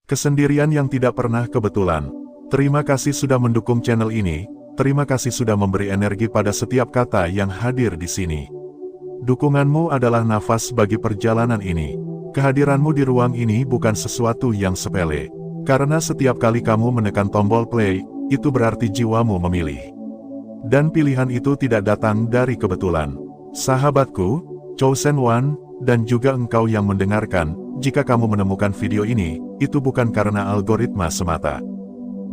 Kesendirian yang tidak pernah kebetulan. Terima kasih sudah mendukung channel ini, terima kasih sudah memberi energi pada setiap kata yang hadir di sini. Dukunganmu adalah nafas bagi perjalanan ini. Kehadiranmu di ruang ini bukan sesuatu yang sepele. Karena setiap kali kamu menekan tombol play, itu berarti jiwamu memilih. Dan pilihan itu tidak datang dari kebetulan. Sahabatku, Chosen One, dan juga engkau yang mendengarkan, jika kamu menemukan video ini, itu bukan karena algoritma semata.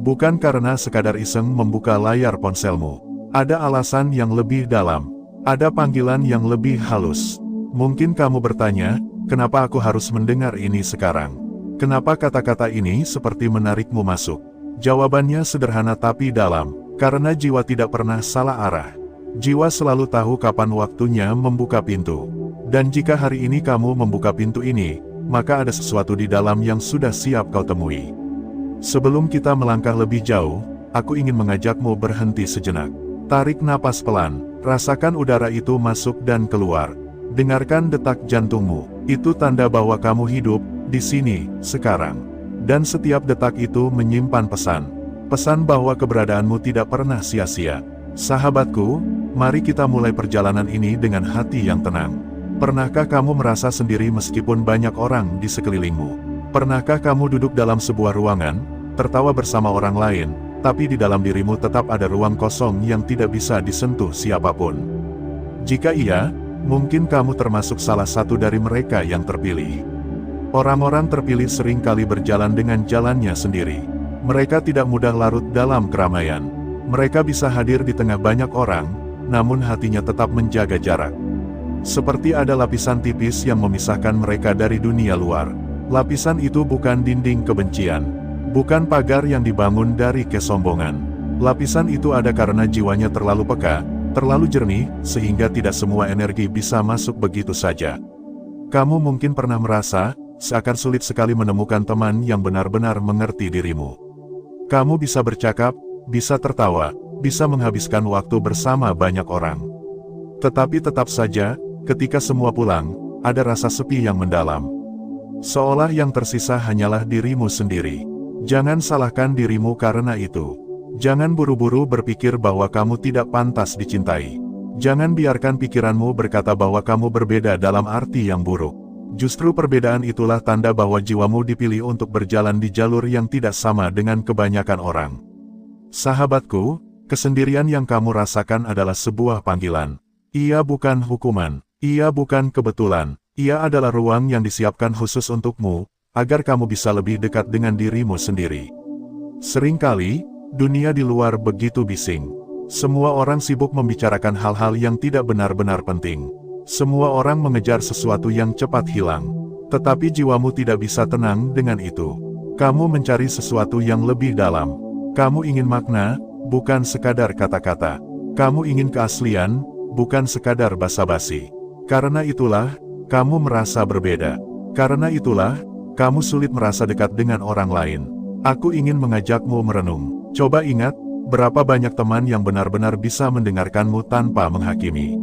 Bukan karena sekadar iseng membuka layar ponselmu. Ada alasan yang lebih dalam. Ada panggilan yang lebih halus. Mungkin kamu bertanya, kenapa aku harus mendengar ini sekarang? Kenapa kata-kata ini seperti menarikmu masuk? Jawabannya sederhana tapi dalam, karena jiwa tidak pernah salah arah. Jiwa selalu tahu kapan waktunya membuka pintu. Dan jika hari ini kamu membuka pintu ini, maka ada sesuatu di dalam yang sudah siap kau temui. Sebelum kita melangkah lebih jauh, aku ingin mengajakmu berhenti sejenak. Tarik napas pelan, rasakan udara itu masuk dan keluar. Dengarkan detak jantungmu, itu tanda bahwa kamu hidup di sini, sekarang. Dan setiap detak itu menyimpan pesan. Pesan bahwa keberadaanmu tidak pernah sia-sia. Sahabatku, mari kita mulai perjalanan ini dengan hati yang tenang. Pernahkah kamu merasa sendiri meskipun banyak orang di sekelilingmu? Pernahkah kamu duduk dalam sebuah ruangan, tertawa bersama orang lain, tapi di dalam dirimu tetap ada ruang kosong yang tidak bisa disentuh siapapun? Jika iya, mungkin kamu termasuk salah satu dari mereka yang terpilih. Orang-orang terpilih sering kali berjalan dengan jalannya sendiri. Mereka tidak mudah larut dalam keramaian. Mereka bisa hadir di tengah banyak orang, namun hatinya tetap menjaga jarak. Seperti ada lapisan tipis yang memisahkan mereka dari dunia luar. Lapisan itu bukan dinding kebencian. Bukan pagar yang dibangun dari kesombongan. Lapisan itu ada karena jiwanya terlalu peka, terlalu jernih, sehingga tidak semua energi bisa masuk begitu saja. Kamu mungkin pernah merasa, seakan sulit sekali menemukan teman yang benar-benar mengerti dirimu. Kamu bisa bercakap, bisa tertawa, bisa menghabiskan waktu bersama banyak orang. Tetapi tetap saja, ketika semua pulang, ada rasa sepi yang mendalam. Seolah yang tersisa hanyalah dirimu sendiri. Jangan salahkan dirimu karena itu. Jangan buru-buru berpikir bahwa kamu tidak pantas dicintai. Jangan biarkan pikiranmu berkata bahwa kamu berbeda dalam arti yang buruk. Justru perbedaan itulah tanda bahwa jiwamu dipilih untuk berjalan di jalur yang tidak sama dengan kebanyakan orang. Sahabatku, kesendirian yang kamu rasakan adalah sebuah panggilan. Ia bukan hukuman. Ia bukan kebetulan, ia adalah ruang yang disiapkan khusus untukmu, agar kamu bisa lebih dekat dengan dirimu sendiri. Seringkali, dunia di luar begitu bising. Semua orang sibuk membicarakan hal-hal yang tidak benar-benar penting. Semua orang mengejar sesuatu yang cepat hilang. Tetapi jiwamu tidak bisa tenang dengan itu. Kamu mencari sesuatu yang lebih dalam. Kamu ingin makna, bukan sekadar kata-kata. Kamu ingin keaslian, bukan sekadar basa-basi. Karena itulah, kamu merasa berbeda. Karena itulah, kamu sulit merasa dekat dengan orang lain. Aku ingin mengajakmu merenung. Coba ingat, berapa banyak teman yang benar-benar bisa mendengarkanmu tanpa menghakimi.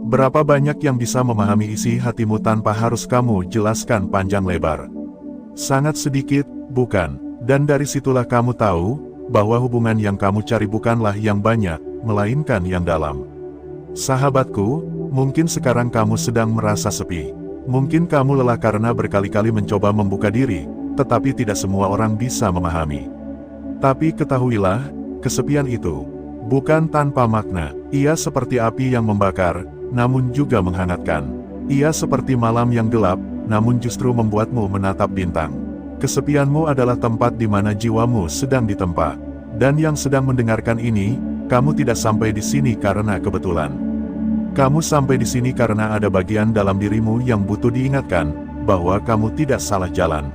Berapa banyak yang bisa memahami isi hatimu tanpa harus kamu jelaskan panjang lebar. Sangat sedikit, bukan? Dan dari situlah kamu tahu, bahwa hubungan yang kamu cari bukanlah yang banyak, melainkan yang dalam. Sahabatku, mungkin sekarang kamu sedang merasa sepi. Mungkin kamu lelah karena berkali-kali mencoba membuka diri, tetapi tidak semua orang bisa memahami. Tapi ketahuilah, kesepian itu bukan tanpa makna. Ia seperti api yang membakar, namun juga menghangatkan. Ia seperti malam yang gelap, namun justru membuatmu menatap bintang. Kesepianmu adalah tempat di mana jiwamu sedang ditempa. Dan yang sedang mendengarkan ini, kamu tidak sampai di sini karena kebetulan. Kamu sampai di sini karena ada bagian dalam dirimu yang butuh diingatkan, bahwa kamu tidak salah jalan.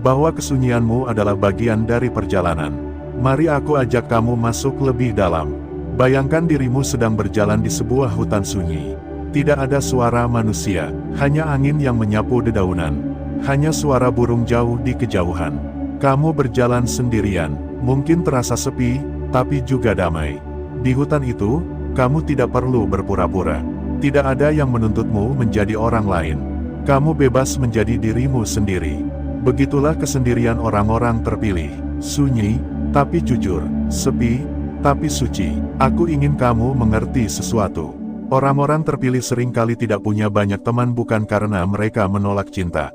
Bahwa kesunyianmu adalah bagian dari perjalanan. Mari aku ajak kamu masuk lebih dalam. Bayangkan dirimu sedang berjalan di sebuah hutan sunyi. Tidak ada suara manusia, hanya angin yang menyapu dedaunan. Hanya suara burung jauh di kejauhan. Kamu berjalan sendirian, mungkin terasa sepi, tapi juga damai. Di hutan itu, kamu tidak perlu berpura-pura. Tidak ada yang menuntutmu menjadi orang lain. Kamu bebas menjadi dirimu sendiri. Begitulah kesendirian orang-orang terpilih, sunyi, tapi jujur, sepi, tapi suci. Aku ingin kamu mengerti sesuatu. Orang-orang terpilih seringkali tidak punya banyak teman bukan karena mereka menolak cinta,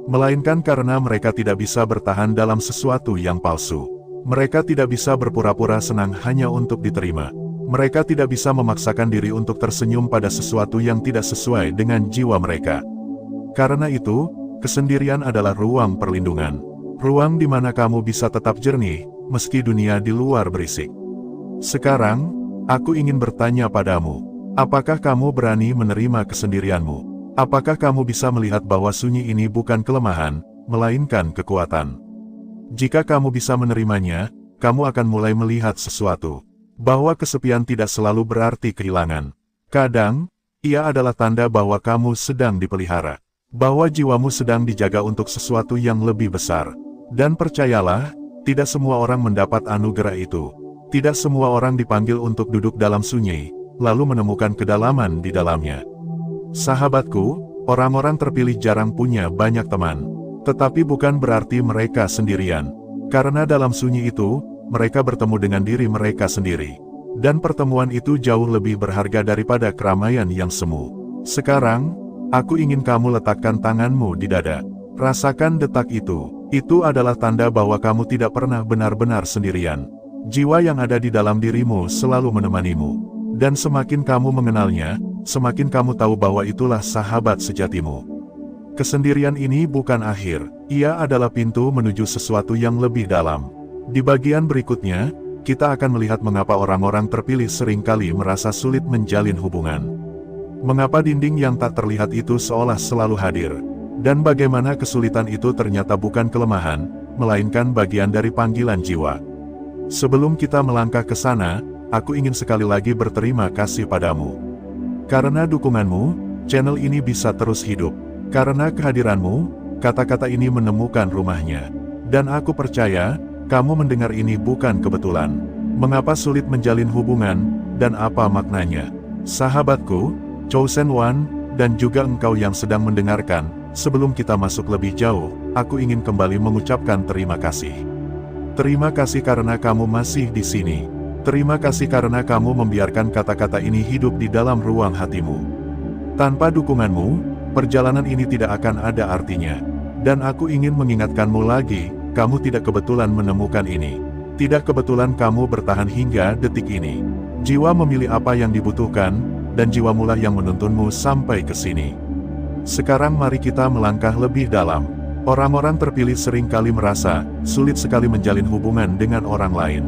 melainkan karena mereka tidak bisa bertahan dalam sesuatu yang palsu. Mereka tidak bisa berpura-pura senang hanya untuk diterima. Mereka tidak bisa memaksakan diri untuk tersenyum pada sesuatu yang tidak sesuai dengan jiwa mereka. Karena itu, kesendirian adalah ruang perlindungan. Ruang di mana kamu bisa tetap jernih, meski dunia di luar berisik. Sekarang, aku ingin bertanya padamu, apakah kamu berani menerima kesendirianmu? Apakah kamu bisa melihat bahwa sunyi ini bukan kelemahan, melainkan kekuatan? Jika kamu bisa menerimanya, kamu akan mulai melihat sesuatu. Bahwa kesepian tidak selalu berarti kehilangan. Kadang, ia adalah tanda bahwa kamu sedang dipelihara. Bahwa jiwamu sedang dijaga untuk sesuatu yang lebih besar. Dan percayalah, tidak semua orang mendapat anugerah itu. Tidak semua orang dipanggil untuk duduk dalam sunyi, lalu menemukan kedalaman di dalamnya. Sahabatku, orang-orang terpilih jarang punya banyak teman. Tetapi bukan berarti mereka sendirian. Karena dalam sunyi itu, mereka bertemu dengan diri mereka sendiri. Dan pertemuan itu jauh lebih berharga daripada keramaian yang semu. Sekarang, aku ingin kamu letakkan tanganmu di dada. Rasakan detak itu. Itu adalah tanda bahwa kamu tidak pernah benar-benar sendirian. Jiwa yang ada di dalam dirimu selalu menemanimu. Dan semakin kamu mengenalnya, semakin kamu tahu bahwa itulah sahabat sejatimu. Kesendirian ini bukan akhir, ia adalah pintu menuju sesuatu yang lebih dalam. Di bagian berikutnya, kita akan melihat mengapa orang-orang terpilih seringkali merasa sulit menjalin hubungan. Mengapa dinding yang tak terlihat itu seolah selalu hadir. Dan bagaimana kesulitan itu ternyata bukan kelemahan, melainkan bagian dari panggilan jiwa. Sebelum kita melangkah ke sana, aku ingin sekali lagi berterima kasih padamu. Karena dukunganmu, channel ini bisa terus hidup. Karena kehadiranmu, kata-kata ini menemukan rumahnya. Dan aku percaya, kamu mendengar ini bukan kebetulan. Mengapa sulit menjalin hubungan, dan apa maknanya? Sahabatku, Chosen One, dan juga engkau yang sedang mendengarkan, sebelum kita masuk lebih jauh, aku ingin kembali mengucapkan terima kasih. Terima kasih karena kamu masih di sini. Terima kasih karena kamu membiarkan kata-kata ini hidup di dalam ruang hatimu. Tanpa dukunganmu, perjalanan ini tidak akan ada artinya. Dan aku ingin mengingatkanmu lagi, kamu tidak kebetulan menemukan ini. Tidak kebetulan kamu bertahan hingga detik ini. Jiwa memilih apa yang dibutuhkan, dan jiwamulah yang menuntunmu sampai ke sini. Sekarang mari kita melangkah lebih dalam. Orang-orang terpilih seringkali merasa sulit sekali menjalin hubungan dengan orang lain.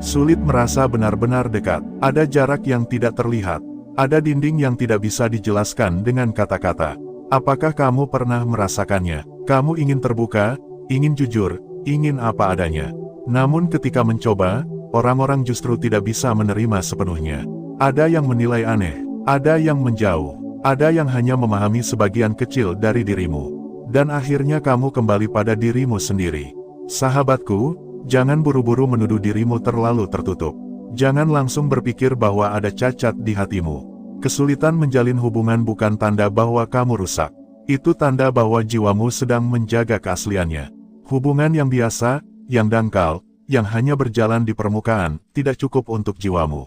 Sulit merasa benar-benar dekat. Ada jarak yang tidak terlihat. Ada dinding yang tidak bisa dijelaskan dengan kata-kata. Apakah kamu pernah merasakannya? Kamu ingin terbuka, ingin jujur, ingin apa adanya. Namun ketika mencoba, orang-orang justru tidak bisa menerima sepenuhnya. Ada yang menilai aneh, ada yang menjauh, ada yang hanya memahami sebagian kecil dari dirimu. Dan akhirnya kamu kembali pada dirimu sendiri. Sahabatku, jangan buru-buru menuduh dirimu terlalu tertutup. Jangan langsung berpikir bahwa ada cacat di hatimu. Kesulitan menjalin hubungan bukan tanda bahwa kamu rusak. Itu tanda bahwa jiwamu sedang menjaga keasliannya. Hubungan yang biasa, yang dangkal, yang hanya berjalan di permukaan, tidak cukup untuk jiwamu.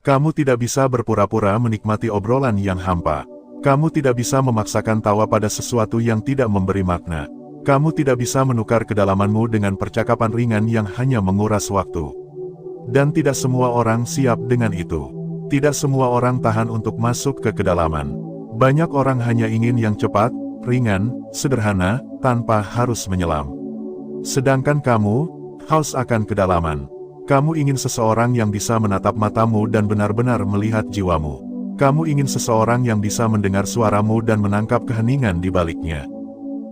Kamu tidak bisa berpura-pura menikmati obrolan yang hampa. Kamu tidak bisa memaksakan tawa pada sesuatu yang tidak memberi makna. Kamu tidak bisa menukar kedalamanmu dengan percakapan ringan yang hanya menguras waktu. Dan tidak semua orang siap dengan itu. Tidak semua orang tahan untuk masuk ke kedalaman. Banyak orang hanya ingin yang cepat, ringan, sederhana, tanpa harus menyelam. Sedangkan kamu, haus akan kedalaman. Kamu ingin seseorang yang bisa menatap matamu dan benar-benar melihat jiwamu. Kamu ingin seseorang yang bisa mendengar suaramu dan menangkap keheningan di baliknya.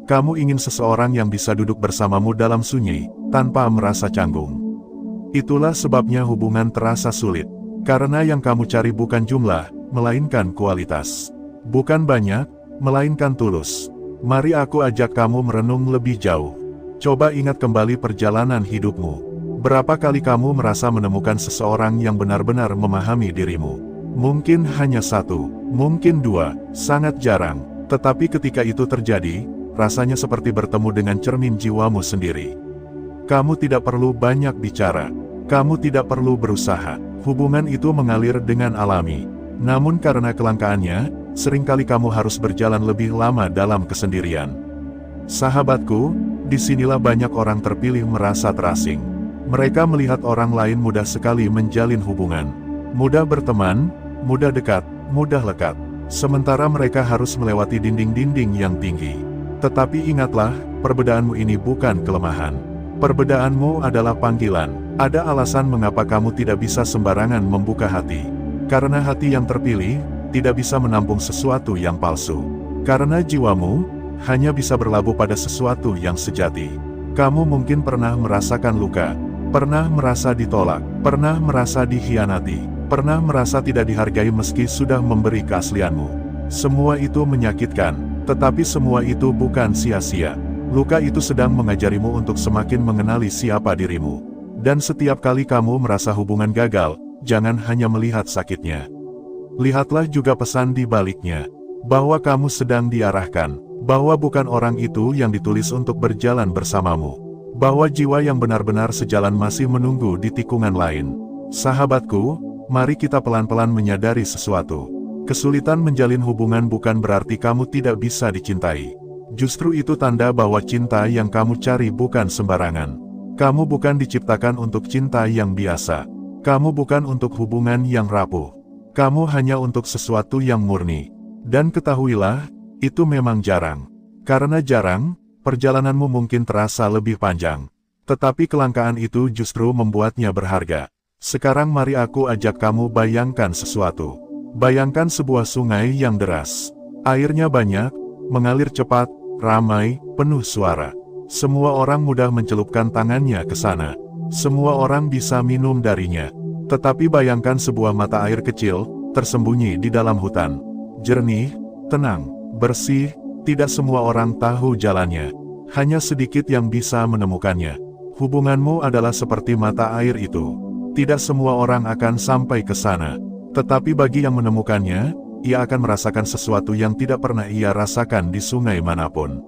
Kamu ingin seseorang yang bisa duduk bersamamu dalam sunyi, tanpa merasa canggung. Itulah sebabnya hubungan terasa sulit. Karena yang kamu cari bukan jumlah, melainkan kualitas. Bukan banyak, melainkan tulus. Mari aku ajak kamu merenung lebih jauh. Coba ingat kembali perjalanan hidupmu. Berapa kali kamu merasa menemukan seseorang yang benar-benar memahami dirimu? Mungkin hanya satu, mungkin dua, sangat jarang. Tetapi ketika itu terjadi, rasanya seperti bertemu dengan cermin jiwamu sendiri. Kamu tidak perlu banyak bicara. Kamu tidak perlu berusaha. Hubungan itu mengalir dengan alami. Namun karena kelangkaannya, seringkali kamu harus berjalan lebih lama dalam kesendirian. Sahabatku, disinilah banyak orang terpilih merasa terasing. Mereka melihat orang lain mudah sekali menjalin hubungan. Mudah berteman, mudah dekat, mudah lekat. Sementara mereka harus melewati dinding-dinding yang tinggi. Tetapi ingatlah, perbedaanmu ini bukan kelemahan. Perbedaanmu adalah panggilan. Ada alasan mengapa kamu tidak bisa sembarangan membuka hati. Karena hati yang terpilih, tidak bisa menampung sesuatu yang palsu. Karena jiwamu, hanya bisa berlabuh pada sesuatu yang sejati. Kamu mungkin pernah merasakan luka, pernah merasa ditolak, pernah merasa dikhianati, pernah merasa tidak dihargai meski sudah memberi keaslianmu. Semua itu menyakitkan, tetapi semua itu bukan sia-sia. Luka itu sedang mengajarimu untuk semakin mengenali siapa dirimu. Dan setiap kali kamu merasa hubungan gagal, jangan hanya melihat sakitnya. Lihatlah juga pesan di baliknya, bahwa kamu sedang diarahkan, bahwa bukan orang itu yang ditulis untuk berjalan bersamamu, bahwa jiwa yang benar-benar sejalan masih menunggu di tikungan lain. Sahabatku, mari kita pelan-pelan menyadari sesuatu. Kesulitan menjalin hubungan bukan berarti kamu tidak bisa dicintai. Justru itu tanda bahwa cinta yang kamu cari bukan sembarangan. Kamu bukan diciptakan untuk cinta yang biasa. Kamu bukan untuk hubungan yang rapuh. Kamu hanya untuk sesuatu yang murni. Dan ketahuilah, itu memang jarang. Karena jarang, perjalananmu mungkin terasa lebih panjang. Tetapi kelangkaan itu justru membuatnya berharga. Sekarang mari aku ajak kamu bayangkan sesuatu. Bayangkan sebuah sungai yang deras. Airnya banyak, mengalir cepat, ramai, penuh suara. Semua orang mudah mencelupkan tangannya ke sana. Semua orang bisa minum darinya. Tetapi bayangkan sebuah mata air kecil, tersembunyi di dalam hutan. Jernih, tenang, bersih, tidak semua orang tahu jalannya. Hanya sedikit yang bisa menemukannya. Hubunganmu adalah seperti mata air itu. Tidak semua orang akan sampai ke sana. Tetapi bagi yang menemukannya, ia akan merasakan sesuatu yang tidak pernah ia rasakan di sungai manapun.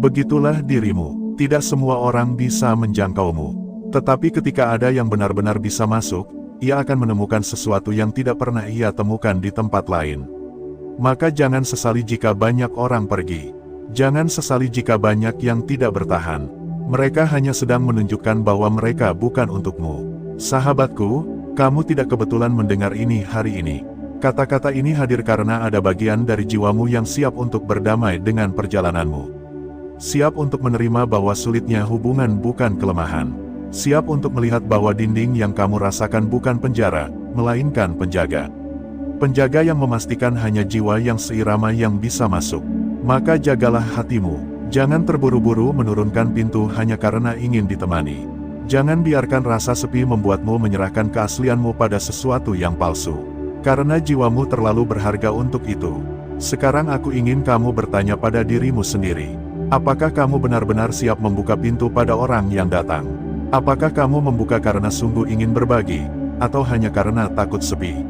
Begitulah dirimu, tidak semua orang bisa menjangkaumu. Tetapi ketika ada yang benar-benar bisa masuk, ia akan menemukan sesuatu yang tidak pernah ia temukan di tempat lain. Maka jangan sesali jika banyak orang pergi. Jangan sesali jika banyak yang tidak bertahan. Mereka hanya sedang menunjukkan bahwa mereka bukan untukmu. Sahabatku, kamu tidak kebetulan mendengar ini hari ini. Kata-kata ini hadir karena ada bagian dari jiwamu yang siap untuk berdamai dengan perjalananmu. Siap untuk menerima bahwa sulitnya hubungan bukan kelemahan. Siap untuk melihat bahwa dinding yang kamu rasakan bukan penjara, melainkan penjaga. Penjaga yang memastikan hanya jiwa yang seirama yang bisa masuk. Maka jagalah hatimu. Jangan terburu-buru menurunkan pintu hanya karena ingin ditemani. Jangan biarkan rasa sepi membuatmu menyerahkan keaslianmu pada sesuatu yang palsu. Karena jiwamu terlalu berharga untuk itu. Sekarang aku ingin kamu bertanya pada dirimu sendiri. Apakah kamu benar-benar siap membuka pintu pada orang yang datang? Apakah kamu membuka karena sungguh ingin berbagi, atau hanya karena takut sepi?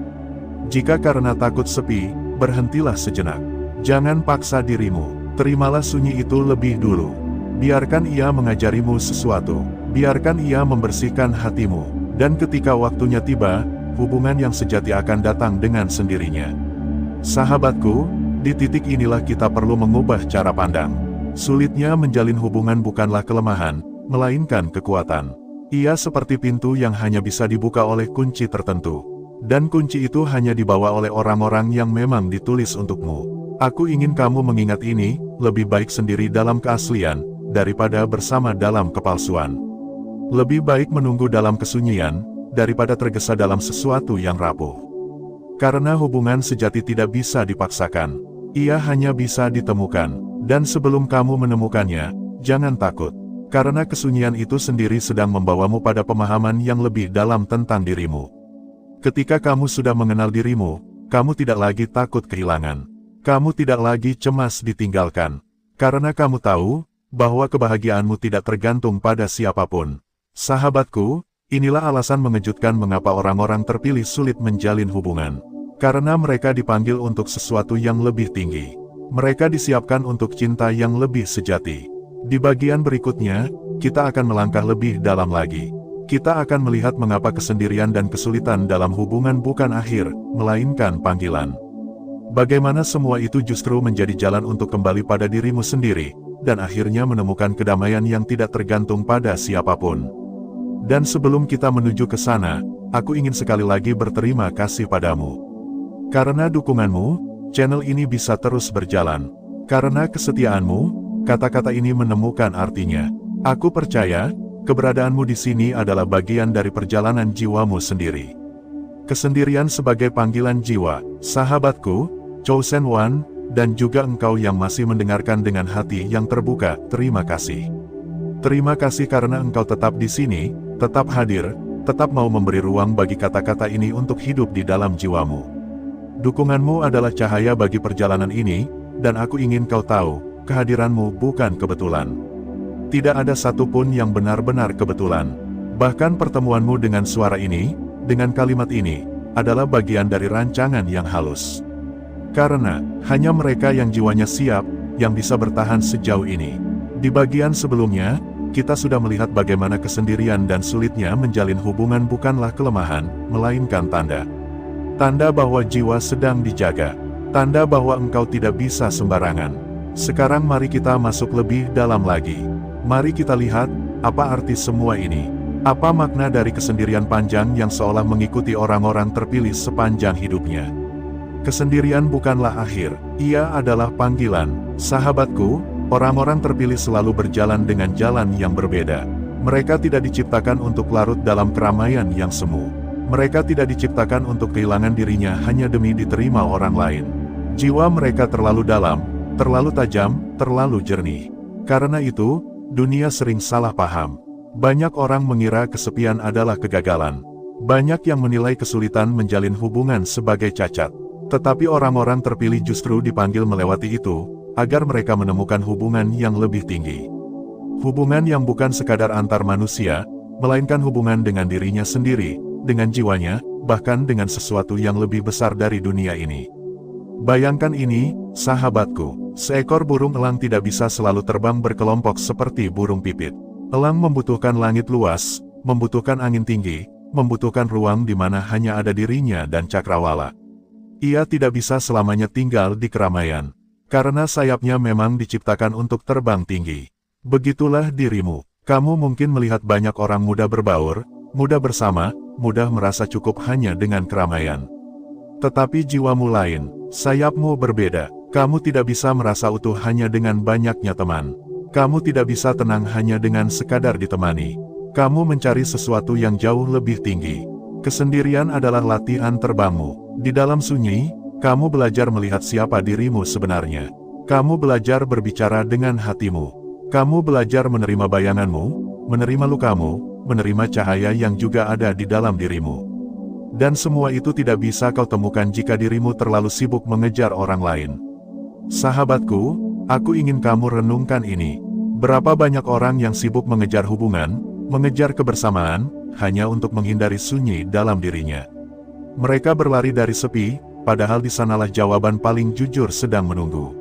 Jika karena takut sepi, berhentilah sejenak. Jangan paksa dirimu, terimalah sunyi itu lebih dulu. Biarkan ia mengajarimu sesuatu, biarkan ia membersihkan hatimu, dan ketika waktunya tiba, hubungan yang sejati akan datang dengan sendirinya. Sahabatku, di titik inilah kita perlu mengubah cara pandang. Sulitnya menjalin hubungan bukanlah kelemahan, melainkan kekuatan. Ia seperti pintu yang hanya bisa dibuka oleh kunci tertentu. Dan kunci itu hanya dibawa oleh orang-orang yang memang ditulis untukmu. Aku ingin kamu mengingat ini, lebih baik sendiri dalam keaslian, daripada bersama dalam kepalsuan. Lebih baik menunggu dalam kesunyian, daripada tergesa dalam sesuatu yang rapuh. Karena hubungan sejati tidak bisa dipaksakan. Ia hanya bisa ditemukan. Dan sebelum kamu menemukannya, jangan takut. Karena kesunyian itu sendiri sedang membawamu pada pemahaman yang lebih dalam tentang dirimu. Ketika kamu sudah mengenal dirimu, kamu tidak lagi takut kehilangan. Kamu tidak lagi cemas ditinggalkan. Karena kamu tahu, bahwa kebahagiaanmu tidak tergantung pada siapapun. Sahabatku, inilah alasan mengejutkan mengapa orang-orang terpilih sulit menjalin hubungan. Karena mereka dipanggil untuk sesuatu yang lebih tinggi. Mereka disiapkan untuk cinta yang lebih sejati. Di bagian berikutnya, kita akan melangkah lebih dalam lagi. Kita akan melihat mengapa kesendirian dan kesulitan dalam hubungan bukan akhir, melainkan panggilan. Bagaimana semua itu justru menjadi jalan untuk kembali pada dirimu sendiri, dan akhirnya menemukan kedamaian yang tidak tergantung pada siapapun. Dan sebelum kita menuju ke sana, aku ingin sekali lagi berterima kasih padamu. Karena dukunganmu, channel ini bisa terus berjalan. Karena kesetiaanmu, kata-kata ini menemukan artinya. Aku percaya, keberadaanmu di sini adalah bagian dari perjalanan jiwamu sendiri. Kesendirian sebagai panggilan jiwa, sahabatku, Chosen One, dan juga engkau yang masih mendengarkan dengan hati yang terbuka, terima kasih. Terima kasih karena engkau tetap di sini, tetap hadir, tetap mau memberi ruang bagi kata-kata ini untuk hidup di dalam jiwamu. Dukunganmu adalah cahaya bagi perjalanan ini, dan aku ingin kau tahu, kehadiranmu bukan kebetulan. Tidak ada satupun yang benar-benar kebetulan. Bahkan pertemuanmu dengan suara ini, dengan kalimat ini, adalah bagian dari rancangan yang halus. Karena, hanya mereka yang jiwanya siap, yang bisa bertahan sejauh ini. Di bagian sebelumnya, kita sudah melihat bagaimana kesendirian dan sulitnya menjalin hubungan bukanlah kelemahan, melainkan tanda. Tanda bahwa jiwa sedang dijaga. Tanda bahwa engkau tidak bisa sembarangan. Sekarang mari kita masuk lebih dalam lagi. Mari kita lihat, apa arti semua ini. Apa makna dari kesendirian panjang yang seolah mengikuti orang-orang terpilih sepanjang hidupnya. Kesendirian bukanlah akhir, ia adalah panggilan. Sahabatku, orang-orang terpilih selalu berjalan dengan jalan yang berbeda. Mereka tidak diciptakan untuk larut dalam keramaian yang semu. Mereka tidak diciptakan untuk kehilangan dirinya hanya demi diterima orang lain. Jiwa mereka terlalu dalam, terlalu tajam, terlalu jernih. Karena itu, dunia sering salah paham. Banyak orang mengira kesepian adalah kegagalan. Banyak yang menilai kesulitan menjalin hubungan sebagai cacat. Tetapi orang-orang terpilih justru dipanggil melewati itu, agar mereka menemukan hubungan yang lebih tinggi. Hubungan yang bukan sekadar antar manusia, melainkan hubungan dengan dirinya sendiri, dengan jiwanya, bahkan dengan sesuatu yang lebih besar dari dunia ini. Bayangkan ini, sahabatku, seekor burung elang tidak bisa selalu terbang berkelompok seperti burung pipit. Elang membutuhkan langit luas, membutuhkan angin tinggi, membutuhkan ruang di mana hanya ada dirinya dan cakrawala. Ia tidak bisa selamanya tinggal di keramaian, karena sayapnya memang diciptakan untuk terbang tinggi. Begitulah dirimu. Kamu mungkin melihat banyak orang mudah berbaur, mudah bersama, mudah merasa cukup hanya dengan keramaian. Tetapi jiwamu lain, sayapmu berbeda. Kamu tidak bisa merasa utuh hanya dengan banyaknya teman. Kamu tidak bisa tenang hanya dengan sekadar ditemani. Kamu mencari sesuatu yang jauh lebih tinggi. Kesendirian adalah latihan terbangmu. Di dalam sunyi, kamu belajar melihat siapa dirimu sebenarnya. Kamu belajar berbicara dengan hatimu. Kamu belajar menerima bayanganmu, menerima lukamu, menerima cahaya yang juga ada di dalam dirimu. Dan semua itu tidak bisa kau temukan jika dirimu terlalu sibuk mengejar orang lain. Sahabatku, aku ingin kamu renungkan ini. Berapa banyak orang yang sibuk mengejar hubungan, mengejar kebersamaan, hanya untuk menghindari sunyi dalam dirinya. Mereka berlari dari sepi, padahal di sanalah jawaban paling jujur sedang menunggu.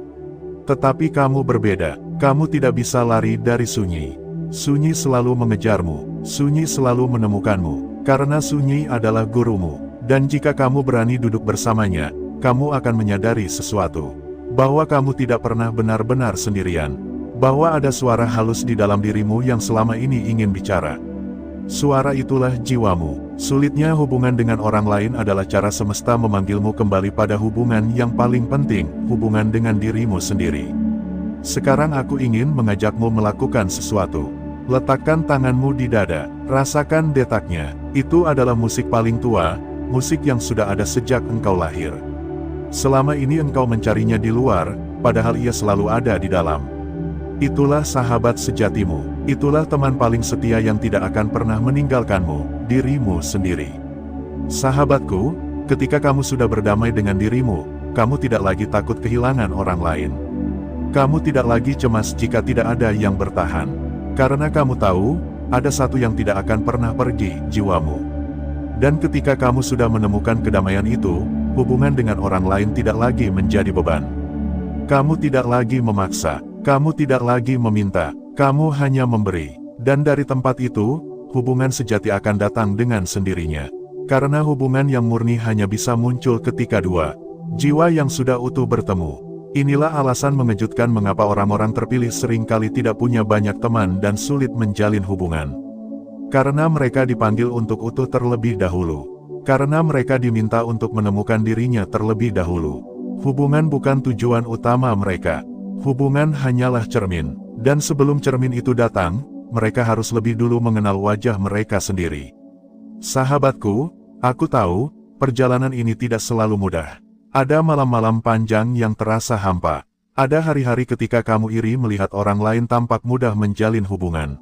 Tetapi kamu berbeda, kamu tidak bisa lari dari sunyi. Sunyi selalu mengejarmu, sunyi selalu menemukanmu, karena sunyi adalah gurumu. Dan jika kamu berani duduk bersamanya, kamu akan menyadari sesuatu. Bahwa kamu tidak pernah benar-benar sendirian. Bahwa ada suara halus di dalam dirimu yang selama ini ingin bicara. Suara itulah jiwamu. Sulitnya hubungan dengan orang lain adalah cara semesta memanggilmu kembali pada hubungan yang paling penting, hubungan dengan dirimu sendiri. Sekarang aku ingin mengajakmu melakukan sesuatu. Letakkan tanganmu di dada, rasakan detaknya. Itu adalah musik paling tua, musik yang sudah ada sejak engkau lahir. Selama ini engkau mencarinya di luar, padahal ia selalu ada di dalam. Itulah sahabat sejatimu, itulah teman paling setia yang tidak akan pernah meninggalkanmu, dirimu sendiri. Sahabatku, ketika kamu sudah berdamai dengan dirimu, kamu tidak lagi takut kehilangan orang lain. Kamu tidak lagi cemas jika tidak ada yang bertahan. Karena kamu tahu, ada satu yang tidak akan pernah pergi, jiwamu. Dan ketika kamu sudah menemukan kedamaian itu, hubungan dengan orang lain tidak lagi menjadi beban. Kamu tidak lagi memaksa, kamu tidak lagi meminta, kamu hanya memberi. Dan dari tempat itu, hubungan sejati akan datang dengan sendirinya. Karena hubungan yang murni hanya bisa muncul ketika dua jiwa yang sudah utuh bertemu. Inilah alasan mengejutkan mengapa orang-orang terpilih seringkali tidak punya banyak teman dan sulit menjalin hubungan. Karena mereka dipanggil untuk utuh terlebih dahulu. Karena mereka diminta untuk menemukan dirinya terlebih dahulu. Hubungan bukan tujuan utama mereka. Hubungan hanyalah cermin. Dan sebelum cermin itu datang, mereka harus lebih dulu mengenal wajah mereka sendiri. Sahabatku, aku tahu, perjalanan ini tidak selalu mudah. Ada malam-malam panjang yang terasa hampa. Ada hari-hari ketika kamu iri melihat orang lain tampak mudah menjalin hubungan.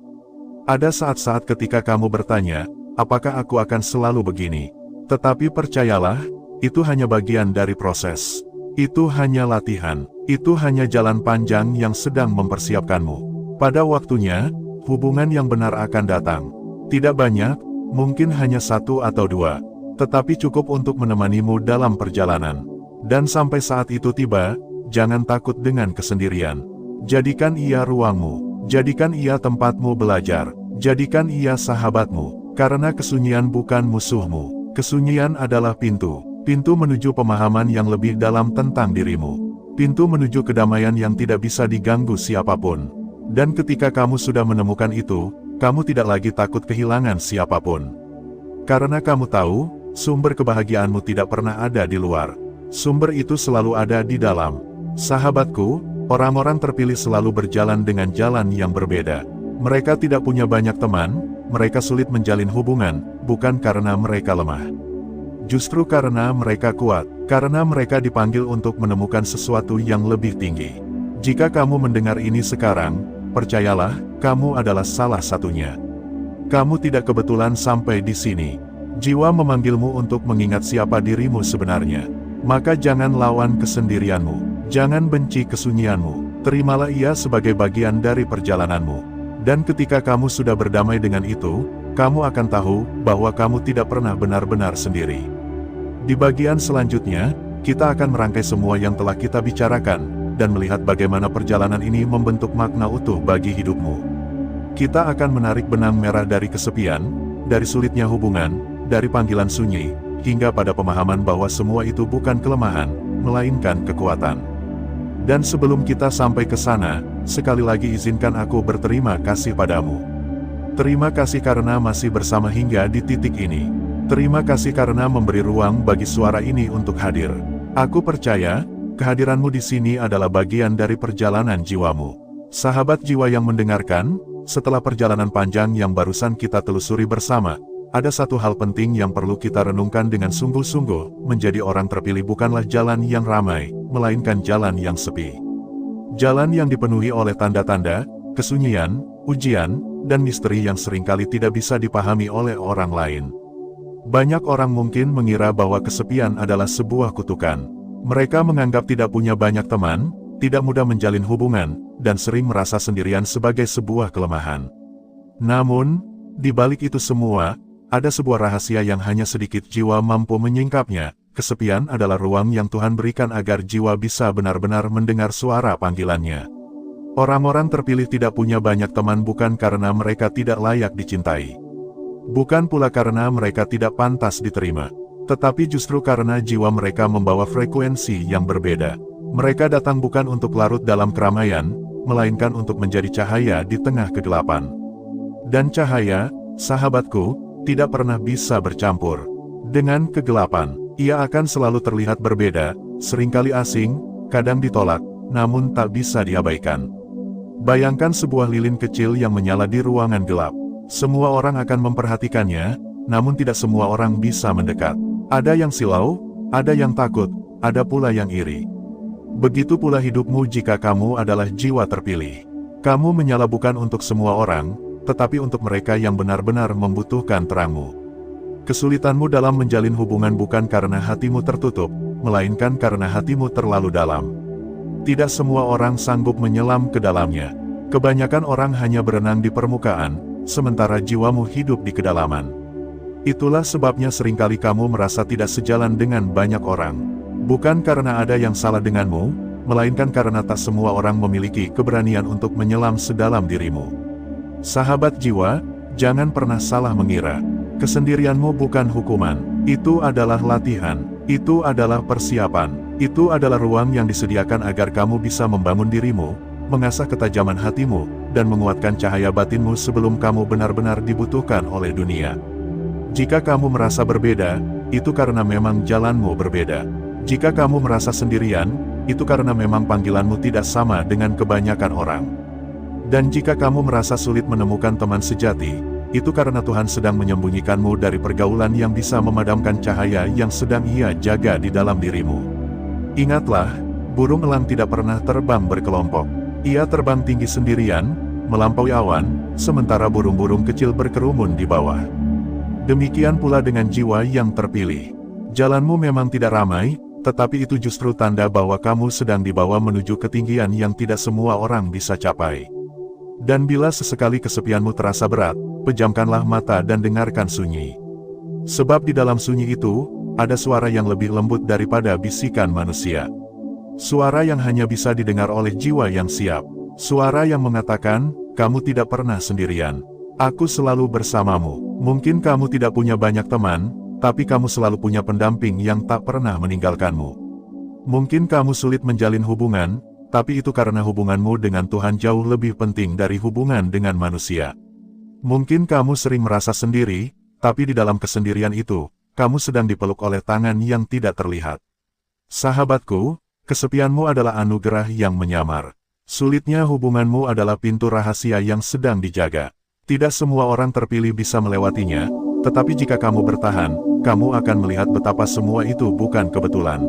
Ada saat-saat ketika kamu bertanya, apakah aku akan selalu begini? Tetapi percayalah, itu hanya bagian dari proses. Itu hanya latihan. Itu hanya jalan panjang yang sedang mempersiapkanmu. Pada waktunya, hubungan yang benar akan datang. Tidak banyak, mungkin hanya 1 atau 2. Tetapi cukup untuk menemanimu dalam perjalanan. Dan sampai saat itu tiba, jangan takut dengan kesendirian. Jadikan ia ruangmu. Jadikan ia tempatmu belajar. Jadikan ia sahabatmu. Karena kesunyian bukan musuhmu. Kesunyian adalah pintu. Pintu menuju pemahaman yang lebih dalam tentang dirimu. Pintu menuju kedamaian yang tidak bisa diganggu siapapun. Dan ketika kamu sudah menemukan itu, kamu tidak lagi takut kehilangan siapapun. Karena kamu tahu, sumber kebahagiaanmu tidak pernah ada di luar. Sumber itu selalu ada di dalam. Sahabatku, orang-orang terpilih selalu berjalan dengan jalan yang berbeda. Mereka tidak punya banyak teman, mereka sulit menjalin hubungan, bukan karena mereka lemah. Justru karena mereka kuat, karena mereka dipanggil untuk menemukan sesuatu yang lebih tinggi. Jika kamu mendengar ini sekarang, percayalah, kamu adalah salah satunya. Kamu tidak kebetulan sampai di sini. Jiwa memanggilmu untuk mengingat siapa dirimu sebenarnya. Maka jangan lawan kesendirianmu. Jangan benci kesunyianmu. Terimalah ia sebagai bagian dari perjalananmu. Dan ketika kamu sudah berdamai dengan itu, kamu akan tahu bahwa kamu tidak pernah benar-benar sendiri. Di bagian selanjutnya, kita akan merangkai semua yang telah kita bicarakan, dan melihat bagaimana perjalanan ini membentuk makna utuh bagi hidupmu. Kita akan menarik benang merah dari kesepian, dari sulitnya hubungan, dari panggilan sunyi, hingga pada pemahaman bahwa semua itu bukan kelemahan, melainkan kekuatan. Dan sebelum kita sampai ke sana, sekali lagi izinkan aku berterima kasih padamu. Terima kasih karena masih bersama hingga di titik ini. Terima kasih karena memberi ruang bagi suara ini untuk hadir. Aku percaya, kehadiranmu di sini adalah bagian dari perjalanan jiwamu. Sahabat jiwa yang mendengarkan, setelah perjalanan panjang yang barusan kita telusuri bersama, ada satu hal penting yang perlu kita renungkan dengan sungguh-sungguh. Menjadi orang terpilih bukanlah jalan yang ramai, melainkan jalan yang sepi. Jalan yang dipenuhi oleh tanda-tanda, kesunyian, ujian, dan misteri yang seringkali tidak bisa dipahami oleh orang lain. Banyak orang mungkin mengira bahwa kesepian adalah sebuah kutukan. Mereka menganggap tidak punya banyak teman, tidak mudah menjalin hubungan, dan sering merasa sendirian sebagai sebuah kelemahan. Namun, di balik itu semua, ada sebuah rahasia yang hanya sedikit jiwa mampu menyingkapnya. Kesepian adalah ruang yang Tuhan berikan agar jiwa bisa benar-benar mendengar suara panggilannya. Orang-orang terpilih tidak punya banyak teman bukan karena mereka tidak layak dicintai. Bukan pula karena mereka tidak pantas diterima. Tetapi justru karena jiwa mereka membawa frekuensi yang berbeda. Mereka datang bukan untuk larut dalam keramaian, melainkan untuk menjadi cahaya di tengah kegelapan. Dan cahaya, sahabatku, tidak pernah bisa bercampur dengan kegelapan. Ia akan selalu terlihat berbeda, seringkali asing, kadang ditolak, namun tak bisa diabaikan. Bayangkan sebuah lilin kecil yang menyala di ruangan gelap. Semua orang akan memperhatikannya, namun tidak semua orang bisa mendekat. Ada yang silau, ada yang takut, ada pula yang iri. Begitu pula hidupmu jika kamu adalah jiwa terpilih. Kamu menyala bukan untuk semua orang, tetapi untuk mereka yang benar-benar membutuhkan terangmu. Kesulitanmu dalam menjalin hubungan bukan karena hatimu tertutup, melainkan karena hatimu terlalu dalam. Tidak semua orang sanggup menyelam ke dalamnya. Kebanyakan orang hanya berenang di permukaan, sementara jiwamu hidup di kedalaman. Itulah sebabnya seringkali kamu merasa tidak sejalan dengan banyak orang. Bukan karena ada yang salah denganmu, melainkan karena tak semua orang memiliki keberanian untuk menyelam sedalam dirimu. Sahabat jiwa, jangan pernah salah mengira. Kesendirianmu bukan hukuman, itu adalah latihan, itu adalah persiapan, itu adalah ruang yang disediakan agar kamu bisa membangun dirimu, mengasah ketajaman hatimu, dan menguatkan cahaya batinmu sebelum kamu benar-benar dibutuhkan oleh dunia. Jika kamu merasa berbeda, itu karena memang jalanmu berbeda. Jika kamu merasa sendirian, itu karena memang panggilanmu tidak sama dengan kebanyakan orang. Dan jika kamu merasa sulit menemukan teman sejati, itu karena Tuhan sedang menyembunyikanmu dari pergaulan yang bisa memadamkan cahaya yang sedang Ia jaga di dalam dirimu. Ingatlah, burung elang tidak pernah terbang berkelompok. Ia terbang tinggi sendirian, melampaui awan, sementara burung-burung kecil berkerumun di bawah. Demikian pula dengan jiwa yang terpilih. Jalanmu memang tidak ramai, tetapi itu justru tanda bahwa kamu sedang dibawa menuju ketinggian yang tidak semua orang bisa capai. Dan bila sesekali kesepianmu terasa berat, pejamkanlah mata dan dengarkan sunyi. Sebab di dalam sunyi itu, ada suara yang lebih lembut daripada bisikan manusia. Suara yang hanya bisa didengar oleh jiwa yang siap. Suara yang mengatakan, kamu tidak pernah sendirian. Aku selalu bersamamu. Mungkin kamu tidak punya banyak teman, tapi kamu selalu punya pendamping yang tak pernah meninggalkanmu. Mungkin kamu sulit menjalin hubungan, tapi itu karena hubunganmu dengan Tuhan jauh lebih penting dari hubungan dengan manusia. Mungkin kamu sering merasa sendiri, tapi di dalam kesendirian itu, kamu sedang dipeluk oleh tangan yang tidak terlihat. Sahabatku, kesepianmu adalah anugerah yang menyamar. Sulitnya hubunganmu adalah pintu rahasia yang sedang dijaga. Tidak semua orang terpilih bisa melewatinya, tetapi jika kamu bertahan, kamu akan melihat betapa semua itu bukan kebetulan.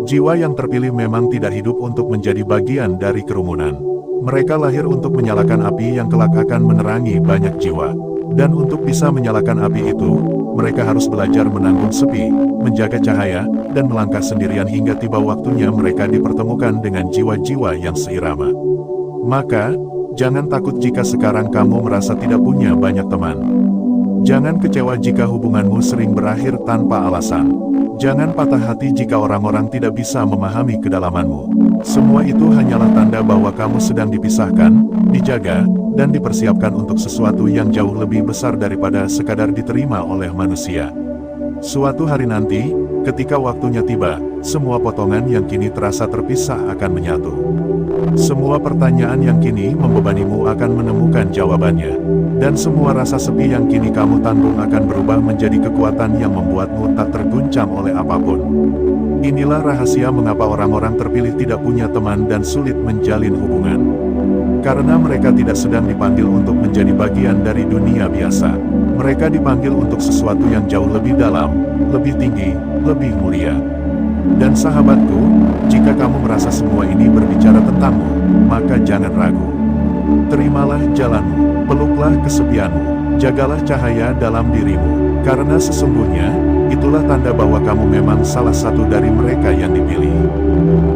Jiwa yang terpilih memang tidak hidup untuk menjadi bagian dari kerumunan. Mereka lahir untuk menyalakan api yang kelak akan menerangi banyak jiwa. Dan untuk bisa menyalakan api itu, mereka harus belajar menanggung sepi, menjaga cahaya, dan melangkah sendirian hingga tiba waktunya mereka dipertemukan dengan jiwa-jiwa yang seirama. Maka, jangan takut jika sekarang kamu merasa tidak punya banyak teman. Jangan kecewa jika hubunganmu sering berakhir tanpa alasan. Jangan patah hati jika orang-orang tidak bisa memahami kedalamanmu. Semua itu hanyalah tanda bahwa kamu sedang dipisahkan, dijaga, dan dipersiapkan untuk sesuatu yang jauh lebih besar daripada sekadar diterima oleh manusia. Suatu hari nanti, ketika waktunya tiba, semua potongan yang kini terasa terpisah akan menyatu. Semua pertanyaan yang kini membebanimu akan menemukan jawabannya. Dan semua rasa sepi yang kini kamu tanggung akan berubah menjadi kekuatan yang membuatmu tak terguncang oleh apapun. Inilah rahasia mengapa orang-orang terpilih tidak punya teman dan sulit menjalin hubungan. Karena mereka tidak sedang dipanggil untuk menjadi bagian dari dunia biasa. Mereka dipanggil untuk sesuatu yang jauh lebih dalam, lebih tinggi, lebih mulia. Dan sahabatku, jika kamu merasa semua ini berbicara tentangmu, maka jangan ragu. Terimalah jalanmu, peluklah kesepianmu, jagalah cahaya dalam dirimu, karena sesungguhnya, itulah tanda bahwa kamu memang salah satu dari mereka yang dipilih.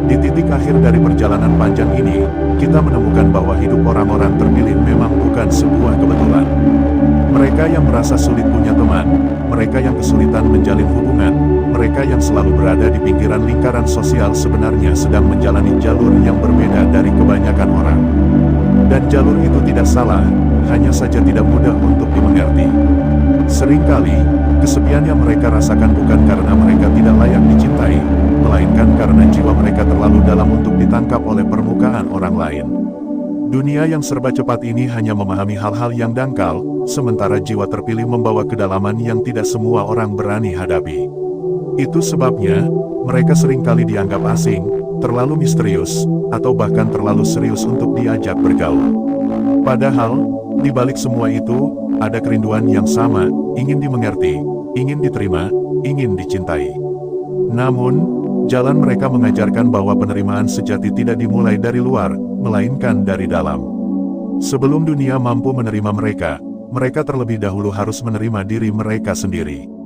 Di titik akhir dari perjalanan panjang ini, kita menemukan bahwa hidup orang-orang terpilih memang bukan sebuah kebetulan. Mereka yang merasa sulit punya teman, mereka yang kesulitan menjalin hubungan, mereka yang selalu berada di pinggiran lingkaran sosial sebenarnya sedang menjalani jalur yang berbeda dari kebanyakan orang. Dan jalur itu tidak salah, hanya saja tidak mudah untuk dimengerti. Seringkali, kesepian yang mereka rasakan bukan karena mereka tidak layak dicintai, melainkan karena jiwa mereka terlalu dalam untuk ditangkap oleh permukaan orang lain. Dunia yang serba cepat ini hanya memahami hal-hal yang dangkal, sementara jiwa terpilih membawa kedalaman yang tidak semua orang berani hadapi. Itu sebabnya, mereka seringkali dianggap asing, terlalu misterius, atau bahkan terlalu serius untuk diajak bergaul. Padahal, di balik semua itu, ada kerinduan yang sama, ingin dimengerti, ingin diterima, ingin dicintai. Namun, jalan mereka mengajarkan bahwa penerimaan sejati tidak dimulai dari luar, melainkan dari dalam. Sebelum dunia mampu menerima mereka, mereka terlebih dahulu harus menerima diri mereka sendiri.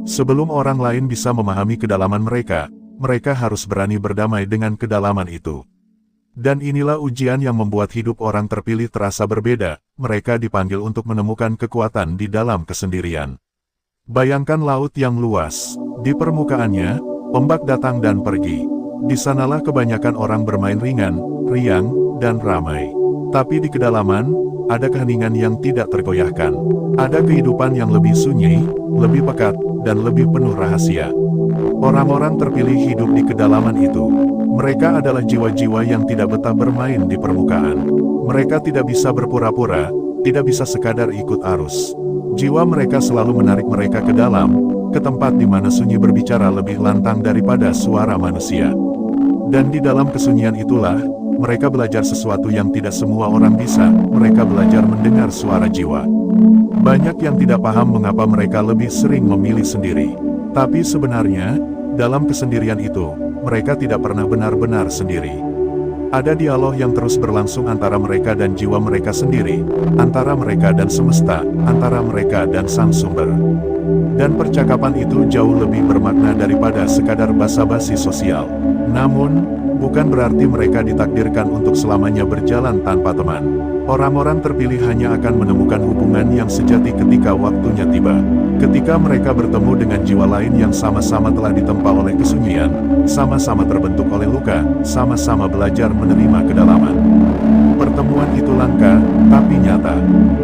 Sebelum orang lain bisa memahami kedalaman mereka, mereka harus berani berdamai dengan kedalaman itu. Dan inilah ujian yang membuat hidup orang terpilih terasa berbeda, mereka dipanggil untuk menemukan kekuatan di dalam kesendirian. Bayangkan laut yang luas, di permukaannya, ombak datang dan pergi. Di sanalah kebanyakan orang bermain ringan, riang, dan ramai. Tapi di kedalaman, ada keheningan yang tidak tergoyahkan. Ada kehidupan yang lebih sunyi, lebih pekat, dan lebih penuh rahasia. Orang-orang terpilih hidup di kedalaman itu. Mereka adalah jiwa-jiwa yang tidak betah bermain di permukaan. Mereka tidak bisa berpura-pura, tidak bisa sekadar ikut arus. Jiwa mereka selalu menarik mereka ke dalam, ke tempat di mana sunyi berbicara lebih lantang daripada suara manusia. Dan di dalam kesunyian itulah, mereka belajar sesuatu yang tidak semua orang bisa. Mereka belajar mendengar suara jiwa. Banyak yang tidak paham mengapa mereka lebih sering memilih sendiri. Tapi sebenarnya, dalam kesendirian itu, mereka tidak pernah benar-benar sendiri. Ada dialog yang terus berlangsung antara mereka dan jiwa mereka sendiri, antara mereka dan semesta, antara mereka dan sang sumber. Dan percakapan itu jauh lebih bermakna daripada sekadar basa-basi sosial. Namun, bukan berarti mereka ditakdirkan untuk selamanya berjalan tanpa teman. Orang-orang terpilih hanya akan menemukan hubungan yang sejati ketika waktunya tiba. Ketika mereka bertemu dengan jiwa lain yang sama-sama telah ditempa oleh kesunyian, sama-sama terbentuk oleh luka, sama-sama belajar menerima kedalaman. Pertemuan itu langka, tapi nyata.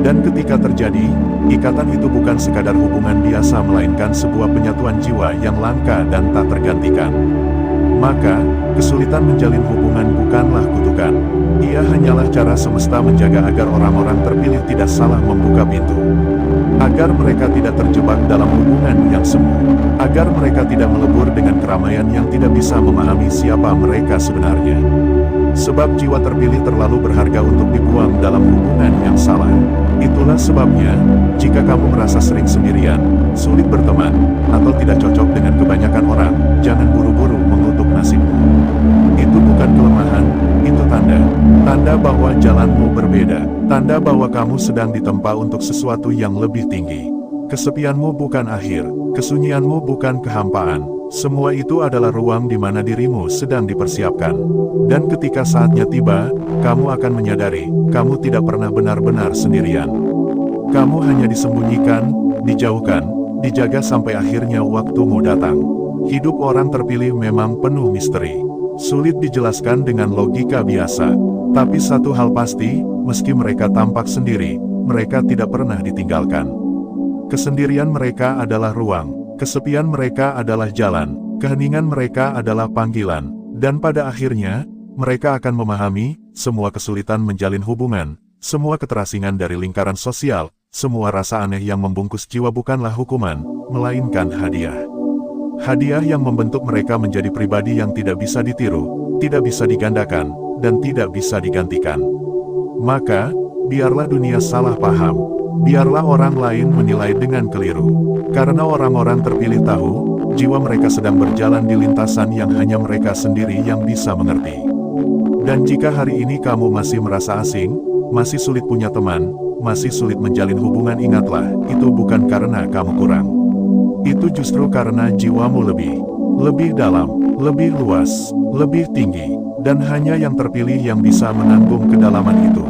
Dan ketika terjadi, ikatan itu bukan sekadar hubungan biasa melainkan sebuah penyatuan jiwa yang langka dan tak tergantikan. Maka, kesulitan menjalin hubungan bukanlah kutukan. Ia hanyalah cara semesta menjaga agar orang-orang terpilih tidak salah membuka pintu. Agar mereka tidak terjebak dalam hubungan yang semu. Agar mereka tidak melebur dengan keramaian yang tidak bisa memahami siapa mereka sebenarnya. Sebab jiwa terpilih terlalu berharga untuk dibuang dalam hubungan yang salah. Itulah sebabnya, jika kamu merasa sering sendirian, sulit berteman, atau tidak cocok dengan kebanyakan orang, jangan buru-buru mengutuk nasibmu. Itu bukan kelemahan, itu tanda. Tanda bahwa jalanmu berbeda. Tanda bahwa kamu sedang ditempa untuk sesuatu yang lebih tinggi. Kesepianmu bukan akhir, kesunyianmu bukan kehampaan. Semua itu adalah ruang di mana dirimu sedang dipersiapkan. Dan ketika saatnya tiba, kamu akan menyadari, kamu tidak pernah benar-benar sendirian. Kamu hanya disembunyikan, dijauhkan, dijaga sampai akhirnya waktumu datang. Hidup orang terpilih memang penuh misteri. Sulit dijelaskan dengan logika biasa. Tapi satu hal pasti, meski mereka tampak sendiri, mereka tidak pernah ditinggalkan. Kesendirian mereka adalah ruang. Kesepian mereka adalah jalan, keheningan mereka adalah panggilan, dan pada akhirnya, mereka akan memahami, semua kesulitan menjalin hubungan, semua keterasingan dari lingkaran sosial, semua rasa aneh yang membungkus jiwa bukanlah hukuman, melainkan hadiah. Hadiah yang membentuk mereka menjadi pribadi yang tidak bisa ditiru, tidak bisa digandakan, dan tidak bisa digantikan. Maka, biarlah dunia salah paham. Biarlah orang lain menilai dengan keliru. Karena orang-orang terpilih tahu, jiwa mereka sedang berjalan di lintasan yang hanya mereka sendiri yang bisa mengerti. Dan jika hari ini kamu masih merasa asing, masih sulit punya teman, masih sulit menjalin hubungan, ingatlah, itu bukan karena kamu kurang. Itu justru karena jiwamu lebih dalam, lebih luas, lebih tinggi, dan hanya yang terpilih yang bisa menanggung kedalaman itu.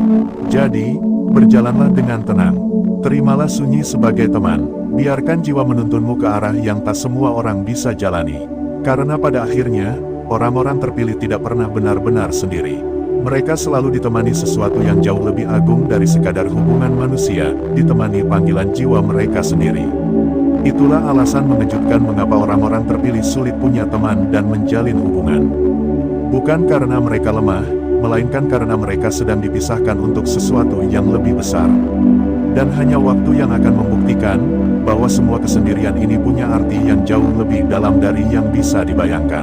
Jadi, berjalanlah dengan tenang. Terimalah sunyi sebagai teman. Biarkan jiwa menuntunmu ke arah yang tak semua orang bisa jalani. Karena pada akhirnya, orang-orang terpilih tidak pernah benar-benar sendiri. Mereka selalu ditemani sesuatu yang jauh lebih agung dari sekadar hubungan manusia, ditemani panggilan jiwa mereka sendiri. Itulah alasan mengejutkan mengapa orang-orang terpilih sulit punya teman dan menjalin hubungan. Bukan karena mereka lemah, melainkan karena mereka sedang dipisahkan untuk sesuatu yang lebih besar. Dan hanya waktu yang akan membuktikan, bahwa semua kesendirian ini punya arti yang jauh lebih dalam dari yang bisa dibayangkan.